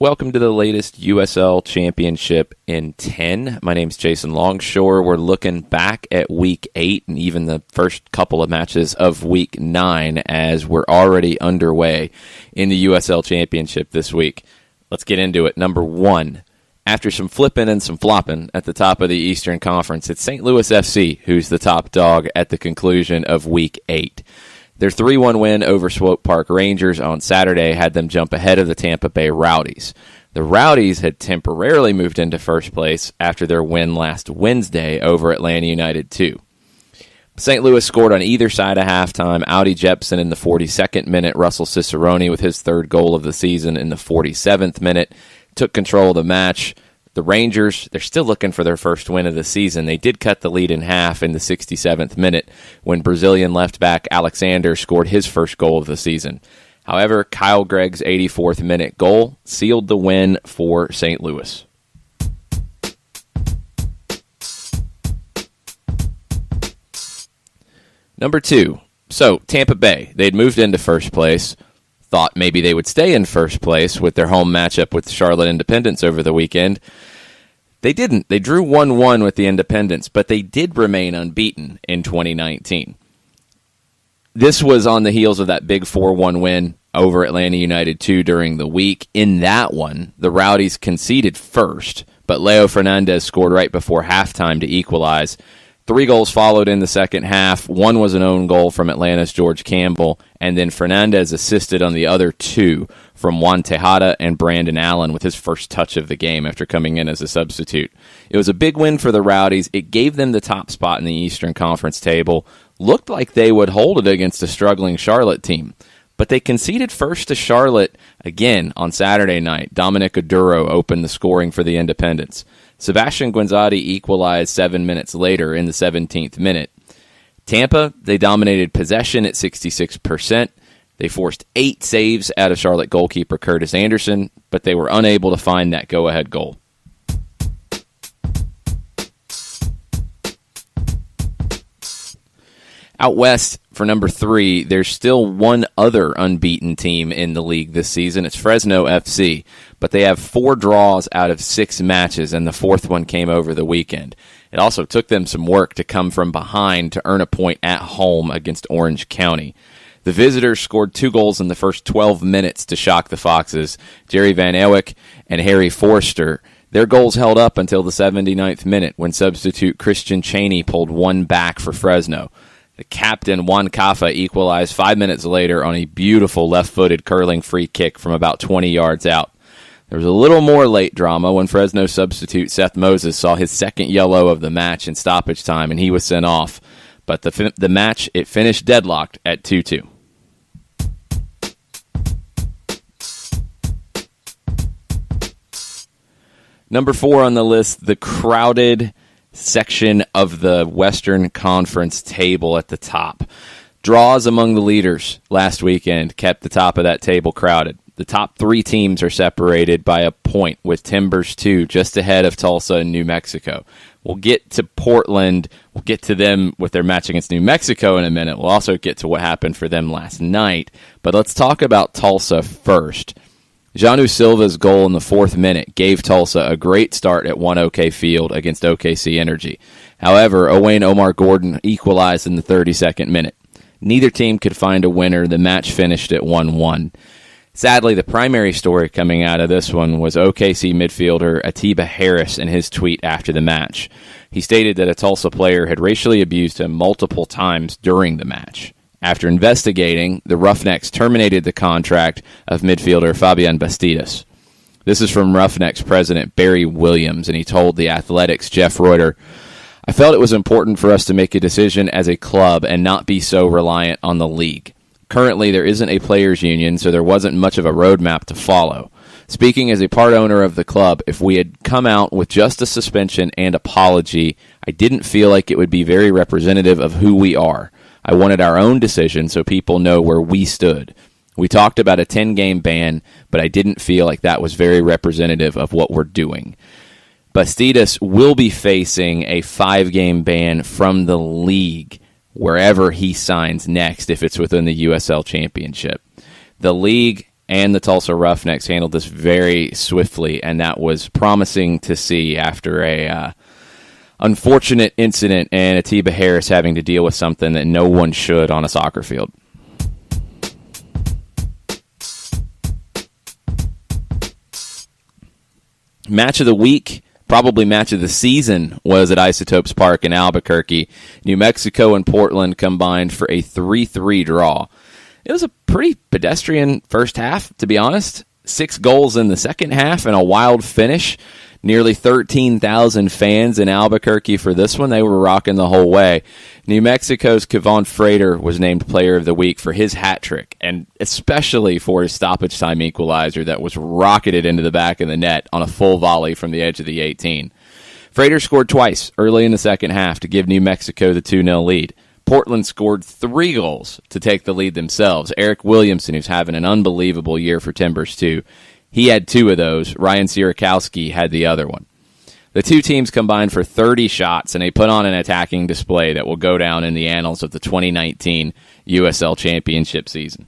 Welcome to the latest USL Championship in 10. My name's Jason Longshore. We're looking back at Week 8 and even the first couple of matches of Week 9 as we're already underway in the USL Championship this week. Let's get into it. Number 1, after some flipping and some flopping at the top of the Eastern Conference, it's St. Louis FC who's the top dog at the conclusion of Week 8. Their 3-1 win over Swope Park Rangers on Saturday had them jump ahead of the Tampa Bay Rowdies. The Rowdies had temporarily moved into first place after their win last Wednesday over Atlanta United 2. St. Louis scored on either side of halftime. Audi Jepson in the 42nd minute, Russell Cicerone with his third goal of the season in the 47th minute, took control of the match. The Rangers, they're still looking for their first win of the season. They did cut the lead in half in the 67th minute when Brazilian left back Alexander scored his first goal of the season. However, Kyle Gregg's 84th minute goal sealed the win for St. Louis. Number 2, so Tampa Bay, they'd moved into first place. Thought maybe they would stay in first place with their home matchup with Charlotte Independence over the weekend. They didn't. They drew 1-1 with the Independence, but they did remain unbeaten in 2019. This was on the heels of that big 4-1 win over Atlanta United 2 during the week. In that one, the Rowdies conceded first, but Leo Fernandez scored right before halftime to equalize. 3 goals followed in the second half. 1 was an own goal from Atlanta's George Campbell, and then Fernandez assisted on the other 2 from Juan Tejada and Brandon Allen with his first touch of the game after coming in as a substitute. It was a big win for the Rowdies. It gave them the top spot in the Eastern Conference table. Looked like they would hold it against a struggling Charlotte team, but they conceded first to Charlotte again on Saturday night. Dominic Aduro opened the scoring for the Independents. Sebastian Guenzati equalized 7 minutes later in the 17th minute. Tampa, they dominated possession at 66%. They forced 8 saves out of Charlotte goalkeeper Curtis Anderson, but they were unable to find that go-ahead goal. Out west, for number 3, there's still one other unbeaten team in the league this season. It's Fresno FC, but they have 4 draws out of 6 matches, and the 4th one came over the weekend. It also took them some work to come from behind to earn a point at home against Orange County. The visitors scored 2 goals in the first 12 minutes to shock the Foxes. Jerry Van Ewyck and Harry Forster. Their goals held up until the 79th minute when substitute Christian Chaney pulled 1 back for Fresno. The captain, Juan Cafa, equalized 5 minutes later on a beautiful left-footed curling free kick from about 20 yards out. There was a little more late drama when Fresno substitute Seth Moses saw his second yellow of the match in stoppage time, and he was sent off. But the match, it finished deadlocked at 2-2. Number 4 on the list, the crowded section of the Western Conference table at the top. Draws among the leaders last weekend kept the top of that table crowded. The top 3 teams are separated by a point, with Timbers 2 just ahead of Tulsa and New Mexico. We'll get to Portland. We'll get to them with their match against New Mexico in a minute. We'll also get to what happened for them last night. But let's talk about Tulsa first. Janu Silva's goal in the 4th minute gave Tulsa a great start at 1 OK Field against OKC Energy. However, Owain Omar Gordon equalized in the 32nd minute. Neither team could find a winner. The match finished at 1-1. Sadly, the primary story coming out of this one was OKC midfielder Atiba Harris in his tweet after the match. He stated that a Tulsa player had racially abused him multiple times during the match. After investigating, the Roughnecks terminated the contract of midfielder Fabian Bastidas. This is from Roughnecks president Barry Williams, and he told The Athletic's Jeff Reuter, "I felt it was important for us to make a decision as a club and not be so reliant on the league. Currently, there isn't a players' union, so there wasn't much of a roadmap to follow. Speaking as a part owner of the club, if we had come out with just a suspension and apology, I didn't feel like it would be very representative of who we are. I wanted our own decision so people know where we stood. We talked about a 10-game ban, but I didn't feel like that was very representative of what we're doing." Bastidas will be facing a 5-game ban from the league wherever he signs next if it's within the USL Championship. The league and the Tulsa Roughnecks handled this very swiftly, and that was promising to see after a unfortunate incident and Atiba Harris having to deal with something that no one should on a soccer field. Match of the week, probably match of the season, was at Isotopes Park in Albuquerque. New Mexico and Portland combined for a 3-3 draw. It was a pretty pedestrian first half, to be honest. 6 goals in the second half and a wild finish. Nearly 13,000 fans in Albuquerque for this one. They were rocking the whole way. New Mexico's Kevon Frater was named Player of the Week for his hat trick, and especially for his stoppage time equalizer that was rocketed into the back of the net on a full volley from the edge of the 18. Frater scored twice early in the second half to give New Mexico the 2-0 lead. Portland scored 3 goals to take the lead themselves. Eric Williamson, who's having an unbelievable year for Timbers, too. He had 2 of those. Ryan Sierakowski had the other one. The two teams combined for 30 shots, and they put on an attacking display that will go down in the annals of the 2019 USL Championship season.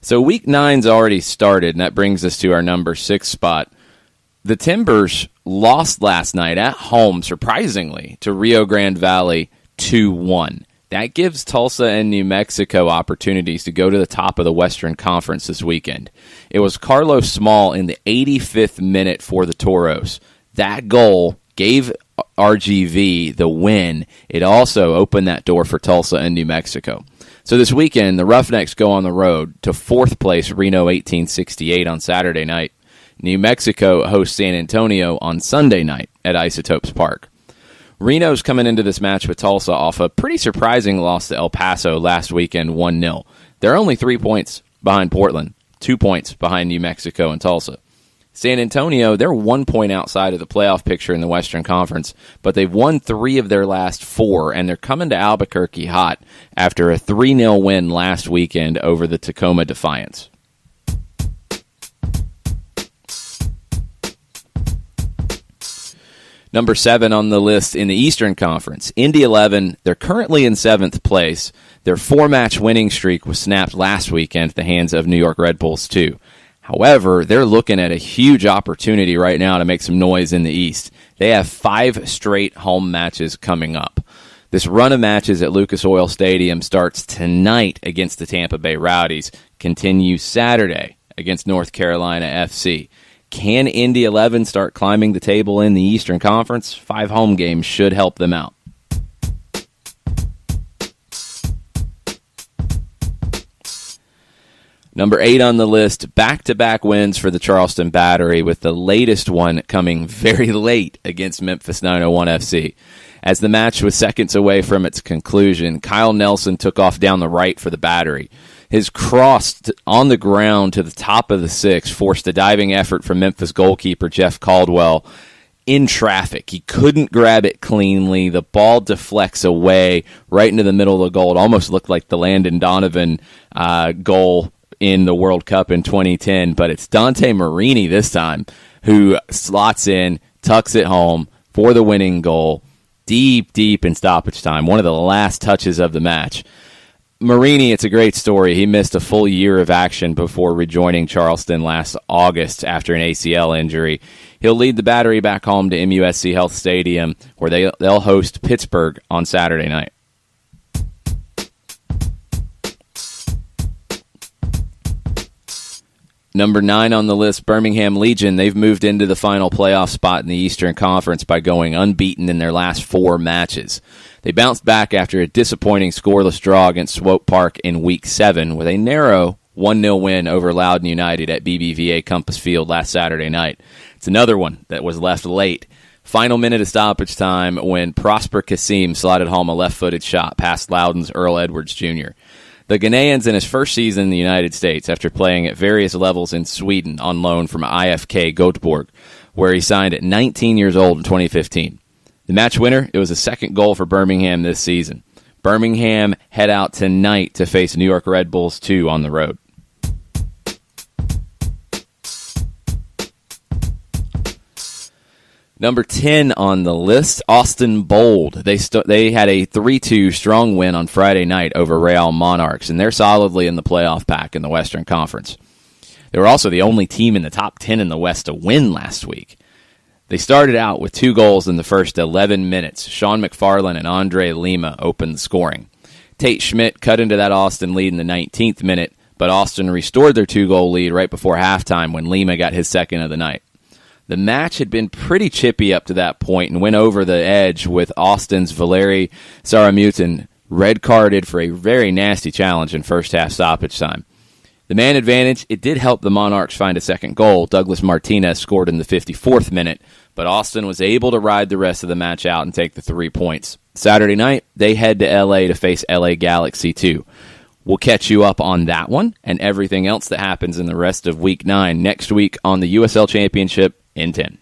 So Week 9's already started, and that brings us to our number 6 spot. The Timbers lost last night at home, surprisingly, to Rio Grande Valley 2-1. That gives Tulsa and New Mexico opportunities to go to the top of the Western Conference this weekend. It was Carlos Small in the 85th minute for the Toros. That goal gave RGV the win. It also opened that door for Tulsa and New Mexico. So this weekend, the Roughnecks go on the road to 4th place Reno 1868 on Saturday night. New Mexico hosts San Antonio on Sunday night at Isotopes Park. Reno's coming into this match with Tulsa off a pretty surprising loss to El Paso last weekend, 1-0. They're only 3 points behind Portland, 2 points behind New Mexico and Tulsa. San Antonio, they're 1 point outside of the playoff picture in the Western Conference, but they've won 3 of their last 4, and they're coming to Albuquerque hot after a 3-0 win last weekend over the Tacoma Defiance. Number 7 on the list in the Eastern Conference, Indy 11. They're currently in 7th place. Their 4-match winning streak was snapped last weekend at the hands of New York Red Bulls 2. However, they're looking at a huge opportunity right now to make some noise in the East. They have 5 straight home matches coming up. This run of matches at Lucas Oil Stadium starts tonight against the Tampa Bay Rowdies, continues Saturday against North Carolina FC. Can Indy 11 start climbing the table in the Eastern Conference? 5 home games should help them out. Number 8 on the list, back-to-back wins for the Charleston Battery, with the latest one coming very late against Memphis 901 FC. As the match was seconds away from its conclusion, Kyle Nelson took off down the right for the Battery. His cross on the ground to the top of the 6 forced a diving effort from Memphis goalkeeper Jeff Caldwell in traffic. He couldn't grab it cleanly. The ball deflects away right into the middle of the goal. It almost looked like the Landon Donovan goal in the World Cup in 2010, but it's Dante Marini this time who slots in, tucks it home for the winning goal, deep in stoppage time, one of the last touches of the match. Marini, it's a great story. He missed a full year of action before rejoining Charleston last August after an ACL injury. He'll lead the Battery back home to MUSC Health Stadium, where they'll host Pittsburgh on Saturday night. Number 9 on the list, Birmingham Legion. They've moved into the final playoff spot in the Eastern Conference by going unbeaten in their last 4 matches. They bounced back after a disappointing scoreless draw against Swope Park in Week 7 with a narrow 1-0 win over Loudoun United at BBVA Compass Field last Saturday night. It's another one that was left late. Final minute of stoppage time when Prosper Kasim slotted home a left-footed shot past Loudoun's Earl Edwards Jr. The Ghanaian's in his first season in the United States after playing at various levels in Sweden on loan from IFK Göteborg, where he signed at 19 years old in 2015. The match winner, it was a second goal for Birmingham this season. Birmingham head out tonight to face New York Red Bulls 2 on the road. Number 10 on the list, Austin Bold. They had a 3-2 strong win on Friday night over Real Monarchs, and they're solidly in the playoff pack in the Western Conference. They were also the only team in the top 10 in the West to win last week. They started out with 2 goals in the first 11 minutes. Sean McFarlane and Andre Lima opened the scoring. Tate Schmidt cut into that Austin lead in the 19th minute, but Austin restored their 2-goal lead right before halftime when Lima got his second of the night. The match had been pretty chippy up to that point and went over the edge with Austin's Valeri Saramutin red-carded for a very nasty challenge in first-half stoppage time. The man advantage, it did help the Monarchs find a second goal. Douglas Martinez scored in the 54th minute, but Austin was able to ride the rest of the match out and take the 3 points. Saturday night, they head to L.A. to face L.A. Galaxy 2. We'll catch you up on that one and everything else that happens in the rest of Week 9 next week on the USL Championship in 10.